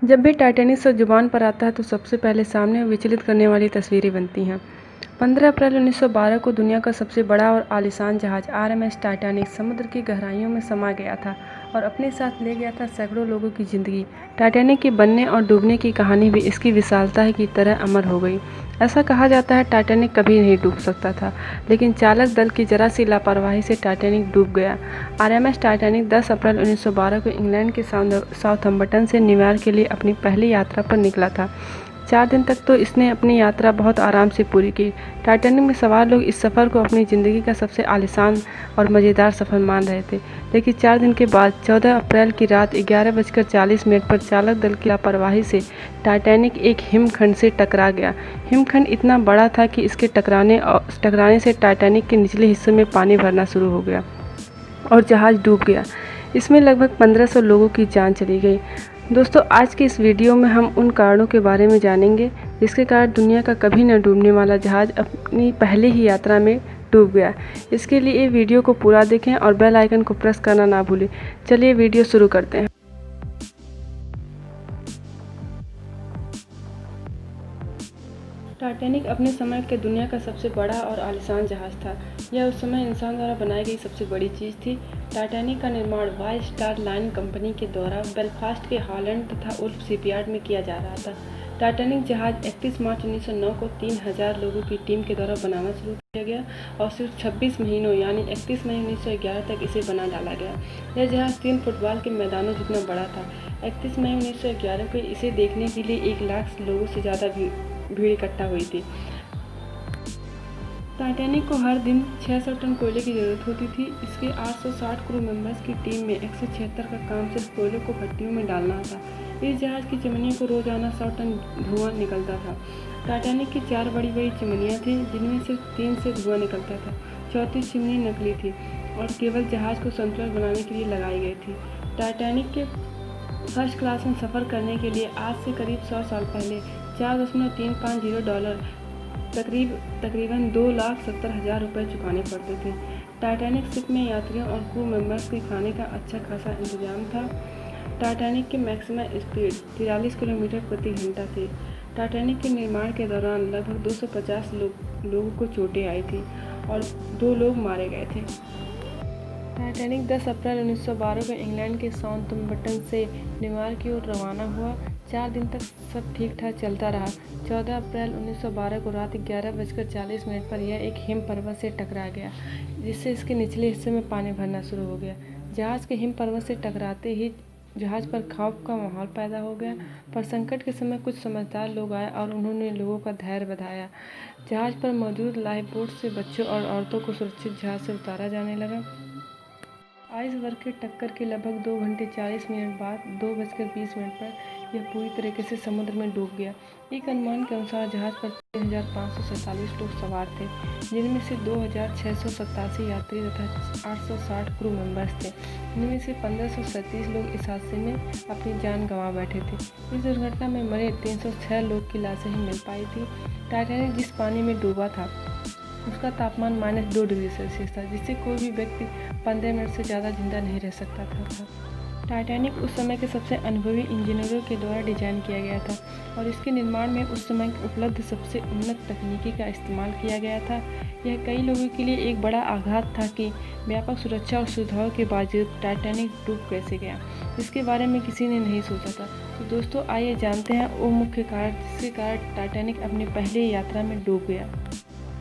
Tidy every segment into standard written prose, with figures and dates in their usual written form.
जब भी टाइटैनिक शब्द जुबान पर आता है तो सबसे पहले सामने विचलित करने वाली तस्वीरें बनती हैं। 15 अप्रैल 1912 को दुनिया का सबसे बड़ा और आलीशान जहाज आरएमएस टाइटैनिक समुद्र की गहराइयों में समा गया था और अपने साथ ले गया था सैकड़ों लोगों की जिंदगी। टाइटैनिक के बनने और डूबने की कहानी भी इसकी विशालता की तरह अमर हो गई। ऐसा कहा जाता है टाइटैनिक कभी नहीं डूब सकता था, लेकिन चालक दल की जरा सी लापरवाही से टाइटैनिक डूब गया। आरएमएस टाइटैनिक 10 अप्रैल 1912 को इंग्लैंड के साउथम्पटन से न्यूयॉर्क के लिए अपनी पहली यात्रा पर निकला था। 4 दिन तक तो इसने अपनी यात्रा बहुत आराम से पूरी की। टाइटैनिक में सवार लोग इस सफ़र को अपनी ज़िंदगी का सबसे आलीशान और मज़ेदार सफ़र मान रहे थे, लेकिन 4 दिन के बाद 14 अप्रैल की रात 11:40 पर चालक दल की लापरवाही से टाइटैनिक एक हिमखंड से टकरा गया। हिमखंड इतना बड़ा था कि इसके टकराने से टाइटैनिक के निचले हिस्से में पानी भरना शुरू हो गया और जहाज़ डूब गया। इसमें लगभग 1500 लोगों की जान चली गई। दोस्तों, आज के इस वीडियो में हम उन कारणों के बारे में जानेंगे जिसके कारण दुनिया का कभी न डूबने वाला जहाज़ अपनी पहली ही यात्रा में डूब गया। इसके लिए वीडियो को पूरा देखें और बेल आइकन को प्रेस करना ना भूलें। चलिए वीडियो शुरू करते हैं। टाइटैनिक अपने समय के दुनिया का सबसे बड़ा और आलीशान जहाज़ था। यह उस समय इंसान द्वारा बनाई गई सबसे बड़ी चीज़ थी। टाइटैनिक का निर्माण वाइट स्टार लाइन कंपनी के द्वारा बेलफास्ट के हॉलैंड तथा उल्फ शिपयार्ड में किया जा रहा था। टाइटैनिक जहाज़ 31 मार्च 1909 को 3000 लोगों की टीम के द्वारा बनाना शुरू किया गया और सिर्फ 26 महीनों यानी 31 मई 1911 तक इसे बना डाला गया। यह जहाज़ 3 फुटबॉल के मैदानों जितना बड़ा था। 31 मई 1911 को इसे देखने के लिए 1 लाख लोगों से ज़्यादा भीड़ इकट्ठा हुई थी। टाइटैनिक को हर दिन 600 टन कोयले की ज़रूरत होती थी। इसके 860 क्रू मेंबर्स की टीम में 176 का काम सिर्फ कोयले को भट्टियों में डालना था। इस जहाज़ की चिमनी को रोजाना 100 टन धुआं निकलता था। टाइटैनिक की 4 बड़ी बड़ी चिमनियाँ थीं, जिनमें सिर्फ 3 से धुआं निकलता था। चौथी चिमनी नकली थी और केवल जहाज़ को संतुलित बनाने के लिए लगाई गई थी। टाइटैनिक के फर्स्ट क्लास में सफ़र करने के लिए आज से करीब 100 साल पहले $4.350 तकरीबन 2,70,000 रुपये चुकाने पड़ते थे। टाइटैनिक शिप में यात्रियों और क्रू मेंबर्स के खाने का अच्छा खासा इंतजाम था। टाइटैनिक की मैक्सिमम स्पीड 43 किलोमीटर प्रति घंटा थी। टाइटैनिक के निर्माण के दौरान लगभग 250 लोगों को चोटें आई थी और 2 लोग मारे गए थे। टाइटैनिक 10 अप्रैल 1912 को इंग्लैंड के साउथम्पटन से न्यूयॉर्क की ओर रवाना हुआ। 4 दिन तक सब ठीक ठाक चलता रहा। 14 अप्रैल 1912 को रात 11:40 पर यह एक हिम पर्वत से टकरा गया, जिससे इसके निचले हिस्से में पानी भरना शुरू हो गया। जहाज़ के हिम पर्वत से टकराते ही जहाज़ पर खौफ का माहौल पैदा हो गया, पर संकट के समय कुछ समझदार लोग आए और उन्होंने लोगों का धैर्य बढ़ाया। जहाज़ पर मौजूद लाइफ बोट से बच्चों और औरतों को सुरक्षित जहाज़ से उतारा जाने लगा। आइसबर्ग के टक्कर के लगभग 2 घंटे 40 मिनट बाद 2:20 पर यह पूरी तरीके से समुद्र में डूब गया। एक अनुमान के अनुसार जहाज़ पर 3,547 लोग सवार थे, जिनमें से 2,687 यात्री तथा 860 क्रू मेंबर्स थे। इनमें से 1,537 लोग इस हादसे में अपनी जान गंवा बैठे थे। इस दुर्घटना में मरे 306 लोग की लाशें ही मिल पाई थी। टाइटैनिक जिस पानी में डूबा था उसका तापमान -2 डिग्री सेल्सियस था, जिससे कोई भी व्यक्ति 15 मिनट से ज़्यादा जिंदा नहीं रह सकता था। टाइटैनिक उस समय के सबसे अनुभवी इंजीनियरों के द्वारा डिजाइन किया गया था और इसके निर्माण में उस समय उपलब्ध सबसे उन्नत तकनीकी का इस्तेमाल किया गया था। यह कई लोगों के लिए एक बड़ा आघात था कि व्यापक सुरक्षा और सुविधाओं के बावजूद टाइटैनिक डूब कैसे गया, जिसके बारे में किसी ने नहीं सोचा था। तो दोस्तों, आइए जानते हैं वो मुख्य कारण जिसके कारण टाइटैनिक अपनी पहली यात्रा में डूब गया।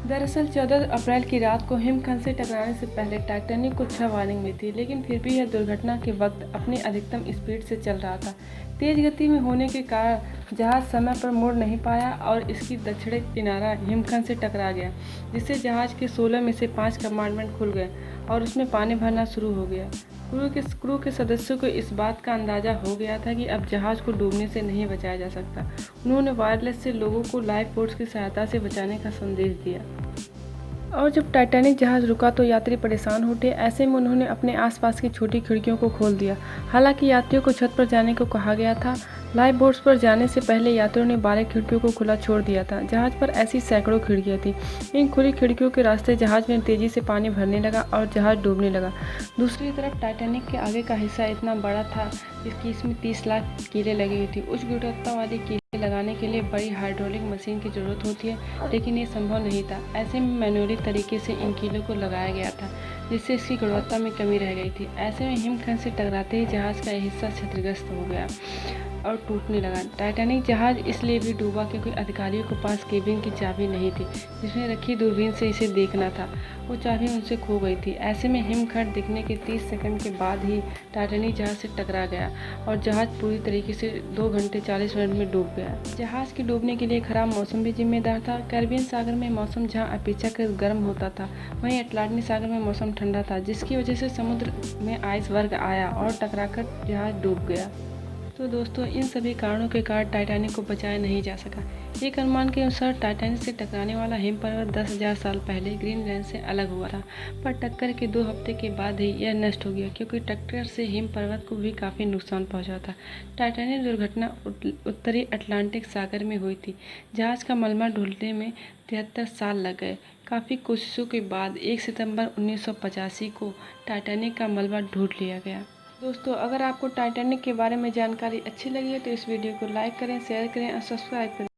दरअसल 14 अप्रैल की रात को हिमखंड से टकराने से पहले टाइटैनिक को 6 वार्निंग मिली थी, लेकिन फिर भी यह दुर्घटना के वक्त अपनी अधिकतम स्पीड से चल रहा था। तेज गति में होने के कारण जहाज़ समय पर मुड़ नहीं पाया और इसकी दक्षिणी किनारा हिमखंड से टकरा गया, जिससे जहाज़ के 16 में से 5 कंपार्टमेंट खुल गए और उसमें पानी भरना शुरू हो गया। क्रू के सदस्यों को इस बात का अंदाज़ा हो गया था कि अब जहाज़ को डूबने से नहीं बचाया जा सकता। उन्होंने वायरलेस से लोगों को लाइफ बोट्स की सहायता से बचाने का संदेश दिया। और जब टाइटैनिक जहाज़ रुका तो यात्री परेशान उठे। ऐसे में उन्होंने अपने आसपास की छोटी खिड़कियों को खोल दिया। हालांकि यात्रियों को छत पर जाने को कहा गया था। लाइफ बोट्स पर जाने से पहले यात्रियों ने 12 खिड़कियों को खुला छोड़ दिया था। जहाज़ पर ऐसी सैकड़ों खिड़कियां थीं। इन खुली खिड़कियों के रास्ते जहाज़ में तेज़ी से पानी भरने लगा और जहाज़ डूबने लगा। दूसरी तरफ टाइटैनिक के आगे का हिस्सा इतना बड़ा था कि इसमें 30 लाख कीलें लगी हुई थी। उच्च गुणवत्ता वाली कीलें लगाने के लिए बड़ी हाइड्रोलिक मशीन की ज़रूरत होती है, लेकिन ये संभव नहीं था। ऐसे में मैनुअली तरीके से इन कीलों को लगाया गया था, जिससे इसकी गुणवत्ता में कमी रह गई थी। ऐसे में हिमखंड से टकराते ही जहाज़ का यह हिस्सा क्षतिग्रस्त हो गया और टूटने लगा। टाइटैनिक जहाज़ इसलिए भी डूबा क्योंकि अधिकारियों के पास केबिन की चाबी नहीं थी, जिसमें रखी दूरबीन से इसे देखना था। वो चाबी उनसे खो गई थी। ऐसे में हिमखंड दिखने के 30 सेकंड के बाद ही टाइटैनिक जहाज़ से टकरा गया और जहाज़ पूरी तरीके से 2 घंटे 40 मिनट में डूब गया। जहाज़ के डूबने के लिए खराब मौसम भी जिम्मेदार था। कैरिबियन सागर में मौसम जहाँ अपेक्षाकृत गर्म होता था, वहीं अटलांटिक सागर में मौसम ठंडा था, जिसकी वजह से समुद्र में आइस वर्ग आया और टकराकर जहाज़ डूब गया। तो दोस्तों, इन सभी कारणों के कारण टाइटैनिक को बचाया नहीं जा सका। एक अनुमान के अनुसार टाइटैनिक से टकराने वाला हिम पर्वत 10,000 साल पहले ग्रीनलैंड से अलग हुआ था, पर टक्कर के 2 हफ्ते के बाद ही यह नष्ट हो गया, क्योंकि टक्कर से हिम पर्वत को भी काफ़ी नुकसान पहुंचा था। टाइटैनिक दुर्घटना उत्तरी अटलांटिक सागर में हुई थी। जहाज़ का मलबा ढूंढने में 73 साल लग गए। काफ़ी कोशिशों के बाद 1 सितंबर 1985 को टाइटैनिक का मलबा ढूंढ लिया गया। दोस्तों, अगर आपको टाइटैनिक के बारे में जानकारी अच्छी लगी है तो इस वीडियो को लाइक करें, शेयर करें और सब्सक्राइब करें।